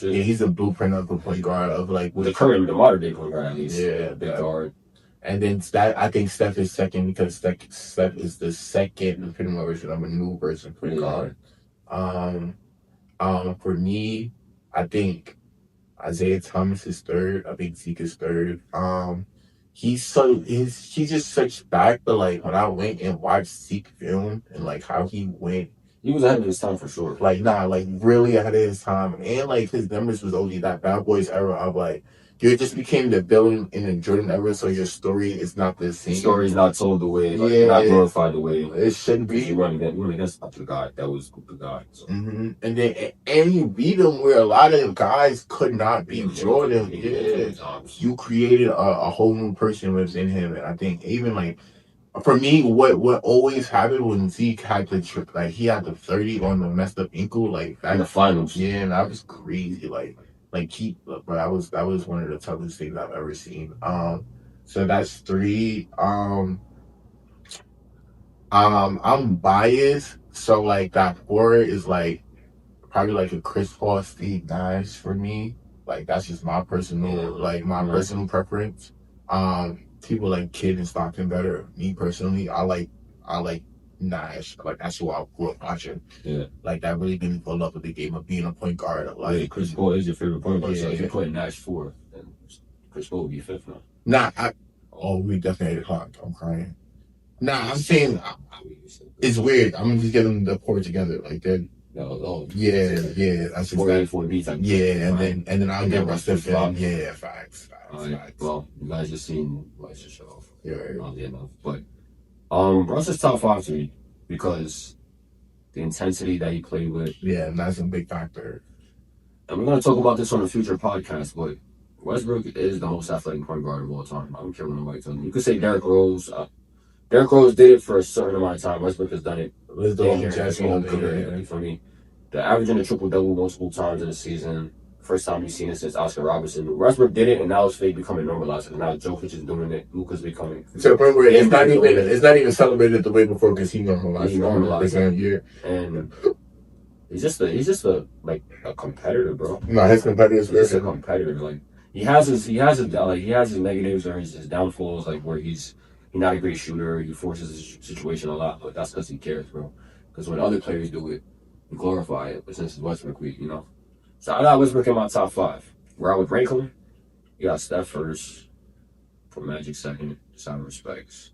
Yeah, he's a blueprint of a point guard of like the modern day point guard at least. Yeah, big guard. And then I think Steph is second because Steph is the second pretty much version of a new version point guard. For me, I think Isaiah Thomas is third. I think Zeke is third. He's just such back, but like when I went and watched Zeke film and like how he went, he was ahead of his time for sure. Like really ahead of his time, and like his numbers was only that Bad Boys era of like you just became the villain in the Jordan era, so your story is not the same. Story is not told the way, not glorified the way it should be. You run against the guy that was the guy. So. And then you beat him where a lot of guys could not beat Jordan. You created a whole new person within him, and I think even like. For me, what always happened when Zeke had the trip, like he had the 30 on the messed up ankle, like in the finals. Yeah, and that was crazy. But that was one of the toughest things I've ever seen. So that's 3. I'm biased, so like that 4 is like probably like a Chris Paul, Steve Nash for me. Like that's just my personal personal preference. People like Kidd and Stockton better. Me personally, I like Nash. Like that's who I grew up watching. Yeah. Like that really didn't fall up with the game of being a point guard. Like Chris Paul is your favorite point guard. So if you put Nash 4, then Chris Paul would be 5th now. We definitely had Hawk. I'm crying. I'm saying it's weird. I'm just getting the 4 together. Like that. Yeah. That's 4 beats. Yeah, and then I'll get my stuff in. Yeah, facts. Well, you guys just seen Rice show off. Yeah. Oddly enough, but Russ is top 5 to me because the intensity that he played with. Yeah, and that's a big factor. And we're gonna talk about this on a future podcast, but Westbrook is the most athletic point guard of all time. I don't care what nobody tells me. You could say Derrick Rose. Derrick Rose did it for a certain amount of time. Westbrook has done it. His whole career. For me, the averaging a triple-double multiple times in a season. First time you've seen it since Oscar Robertson. Westbrook did it, and now it's becoming normalized. And now Jokic is doing it. Luka's becoming to the point where it's not even celebrated the way before because he normalized it. Year. And he's just a competitor, bro. No, his competitor's just a competitor. Like he has his negatives or his downfalls, like where he's not a great shooter. He forces his situation a lot, but that's because he cares, bro. Because when other players do it, we glorify it. But since it's Westbrook week, So I got Westbrook in my top 5. Where I would rank him, you got Steph first, put Magic second, just out of respects.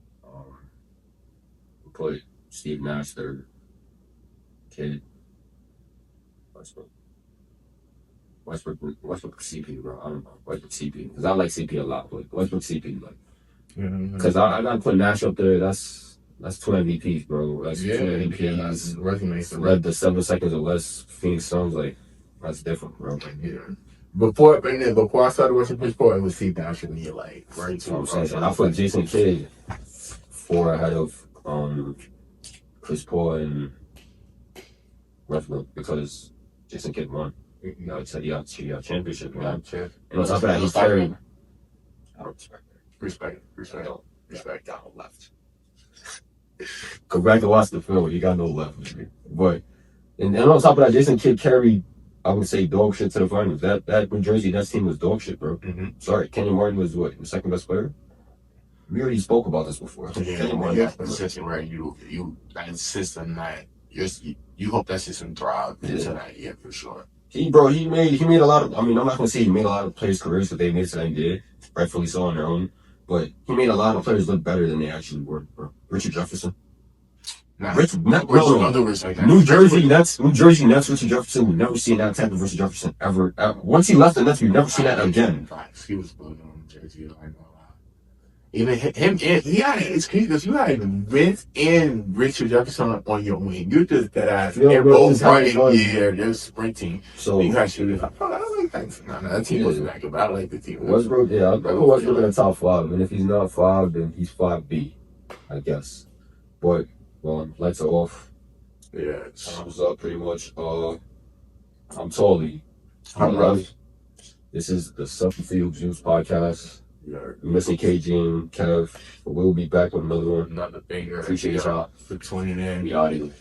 Put Steve Nash third, Kidd, Westbrook CP, bro. I don't know, Westbrook CP, because I like CP a lot, but Westbrook CP, because I gotta put Nash up there. That's 2 MVPs, bro. That's 2 MVPs. Led the 7 seconds or less Phoenix Suns, that's different, bro. Before I started watching Chris Paul, it was Steve Nash and me, right? So I'm saying, and I put Jason Kidd 4 ahead of Chris Paul and Westbrook because Jason Kidd won. You got championship, man. And on top of that, he's carrying. I don't respect that. Respect. Got no left. Go back and watch the film. He got no left. But and on top of that, Jason Kidd carried, I would say, dog shit to the finals. That New Jersey, that team was dog shit, bro. Sorry, Kenyon Martin was what, the second best player? We already spoke about this before. Kenyon Martin, right? You that system that you hope that system thrives into that, for sure. He made a lot of. I mean, I'm not gonna say he made a lot of players' careers that they made so they did, rightfully so on their own. But he made a lot of players look better than they actually were, bro. Richard Jefferson. New Jersey Nets, Richard Jefferson. We've never seen that type of Richard Jefferson ever. Once he left the Nets, we've never seen that again. He was good on Jersey. I know. Even him, it's crazy because you had Vince and Richard Jefferson on your wing. You just that ass. They're both running. They're sprinting. So you got shooters. I like that. No, that team wasn't that good. But I like the team. Westbrook, I put Westbrook in the top 5. And if he's not 5, then he's 5B, I guess. But lights are off. Yeah, time's up pretty much. I'm Tolly. I'm Russ. This is the SFHV Juice podcast. We're missing KG and Kev, but we'll be back with another one. Another banger. Appreciate y'all for tuning in. We out of here.